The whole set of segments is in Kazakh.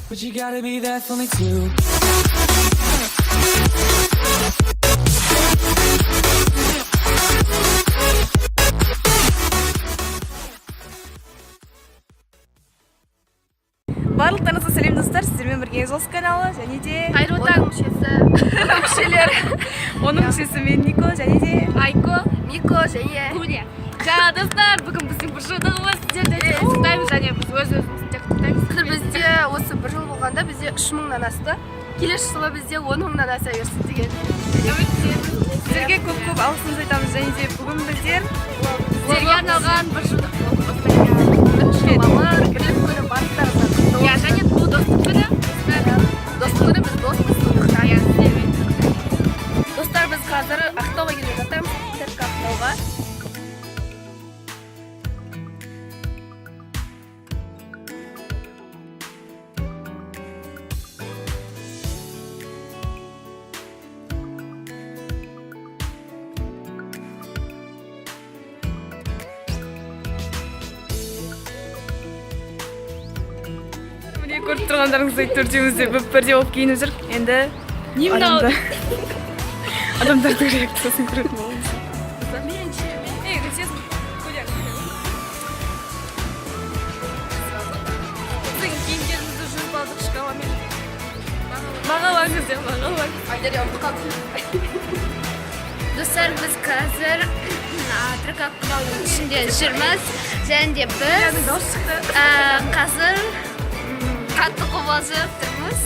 But you gotta be there for me too. Барлықтарыңызға сәлем достар, сіздермен бірге Зос каналы және де қайырлы таң мүшесі мүшелер. Оның мүшесі мен Нико және де Айко, Мико және Гуня. жаңа достар, бүгін біздің бір жылдығымыз сіздерді құттықтаймыз және біз өз-өзімізді де құттықтаймыз. Қазір бізде осы бір жыл болғанда бізде 3000-нан асты. Келесі жылы бізде 10 000-нан аса берсін деген Сіздерге көп алғысымызды айтамыз және де бүгін біздер сіздерге арналған бір жылдық блог бастаймыз. Бірлік күні барлықтарыңызға құттықтаймыз. Я және бұл достық күні. Достық күні біз доспыз. Достар, біз қазір Ақтауға келе жатырмыз. Тәткі Ақтауға. Міне көріп тұрғандарыңыздай төртеуміз де бірдей болып киініп жүр. Енді адамдардың реакциясын көретін боламыз. Эй, честно, Гуля. Біздің киімдерімізді жүріп алдық шкафамен. Бағалаңыз деп, бағалаңыз. Достар, біз қазір Тәткі Ақтаудың ішінде жүрміз. Және де біз қазір қатты қобалжып тұрмыз.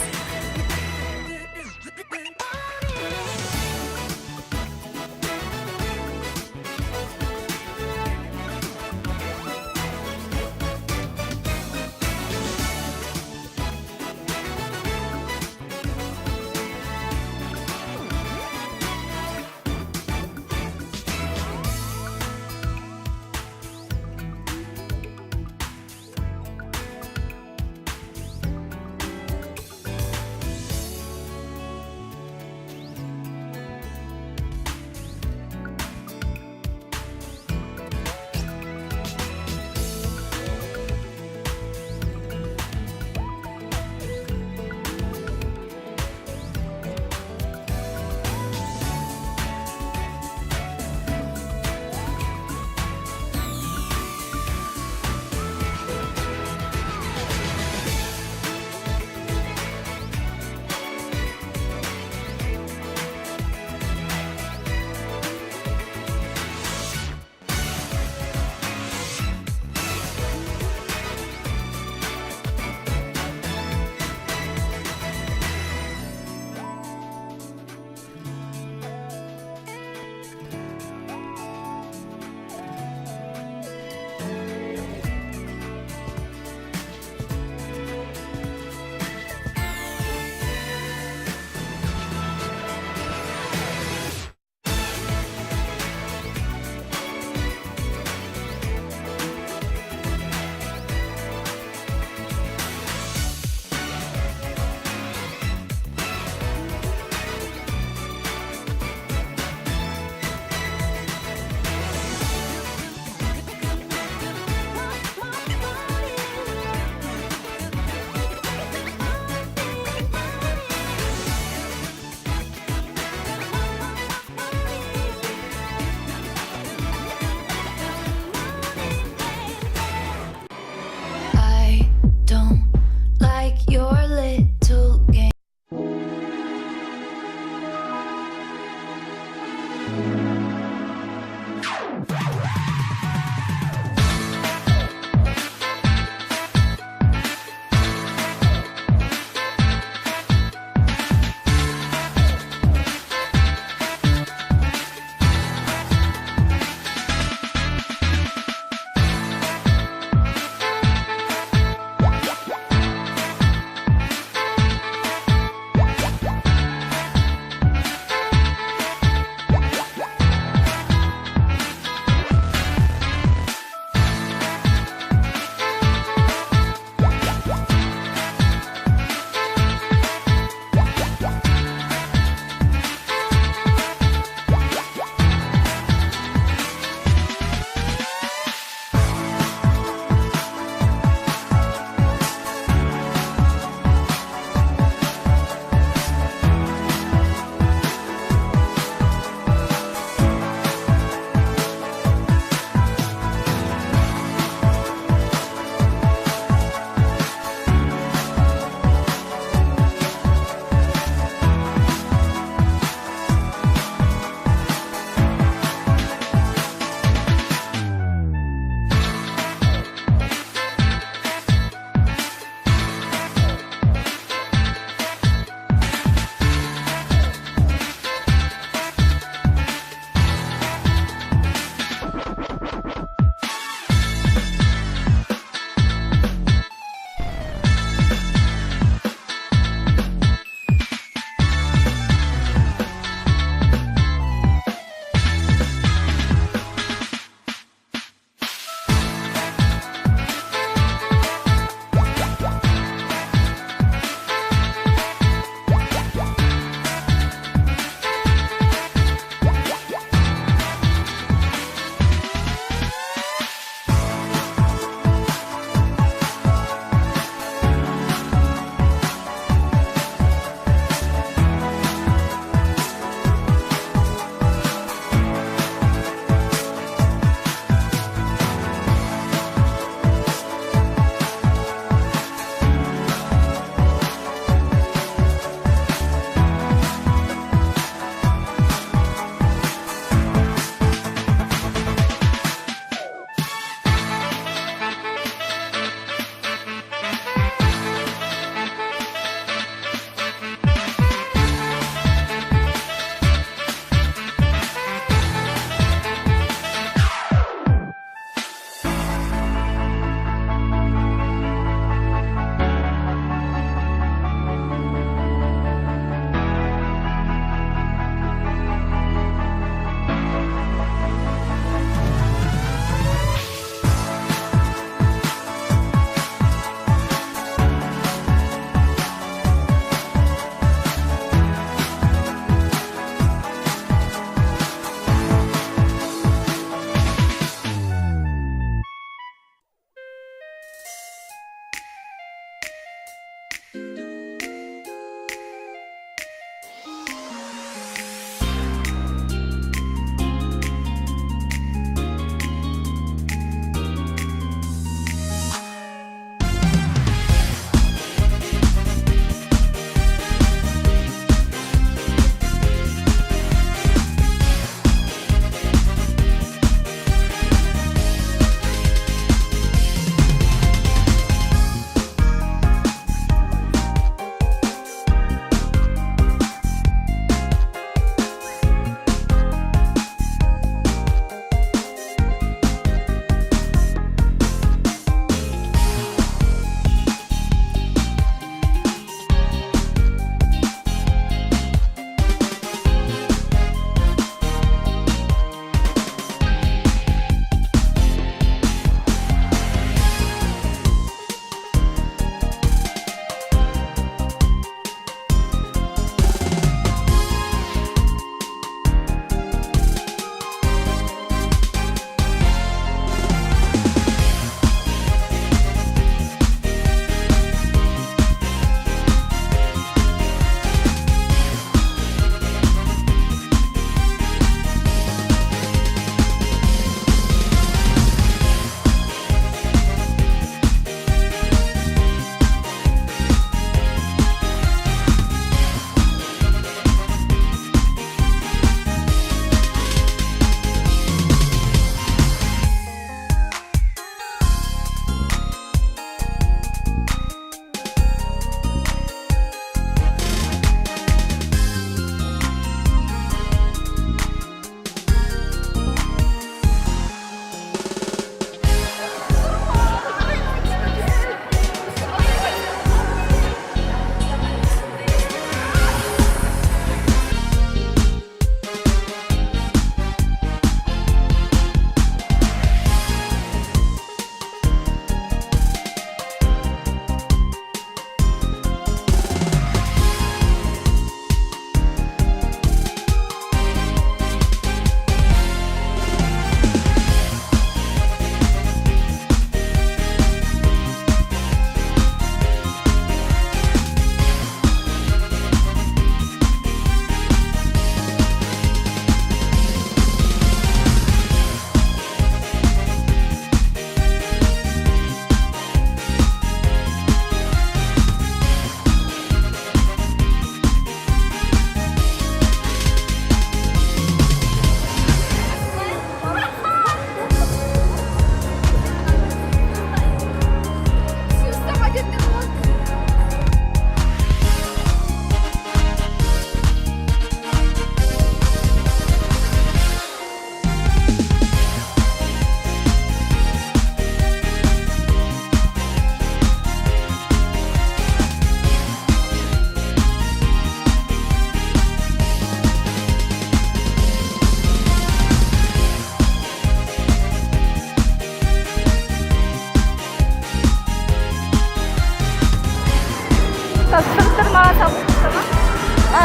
Та сыртыр маған табылсана.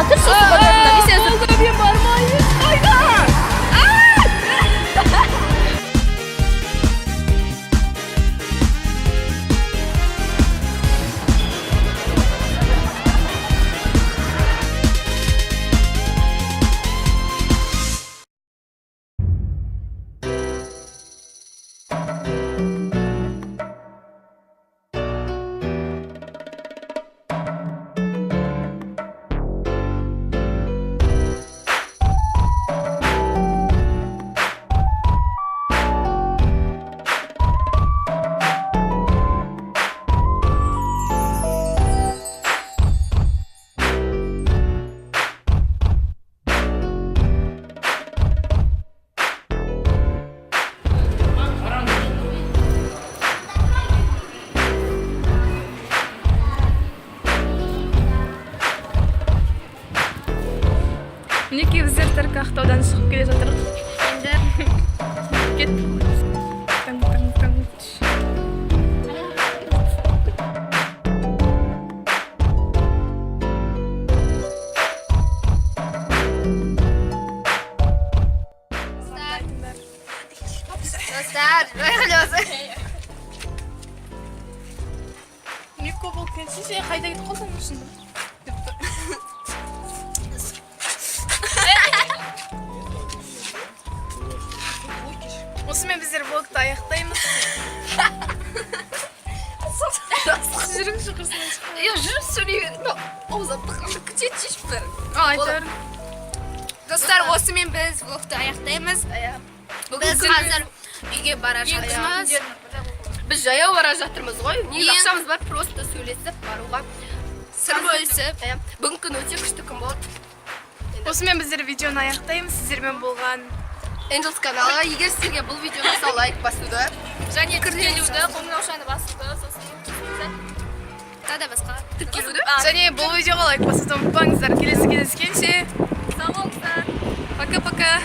Дұрыс болғанда мен сені сыртыр. Мен бармайын. Қайда? Мінекей біздер Тарка Ақтаудан шығып келе жатырмыз. Кет. Таң. Достар, қайғылы Мико бұл кенсіз, қайда кетіп қалсаң үшін? Осымен біздер влогты аяқтаймыз. Жүріңізші қырсынан шығып. Я жүріп сөйлей бердім. Аузаттық күтет шешіп бер. Айтар. Достар, осымен біз влогты аяқтаймыз. Біз қазір үйге бара жатырмыз. Біз жаяу бара жатырмыз ғой. Неге ақшамыз бар, просто сөйлесіп баруға. Сыр бөлісіп. Бүгін күн өте күшті күн болды. Осымен біздер видеоны аяқтаймыз. Сіздермен болған Angels каналға егер сіздерге бұл видео ұнаса лайк басуды және тіркелуді, қоңыраушаны басуды, сосын тағы да басқа тіркелуді және бұл видеоға лайк басуды ұмытпаңыздар. Келесі кездескенше сау болыңыздар. пока-пока.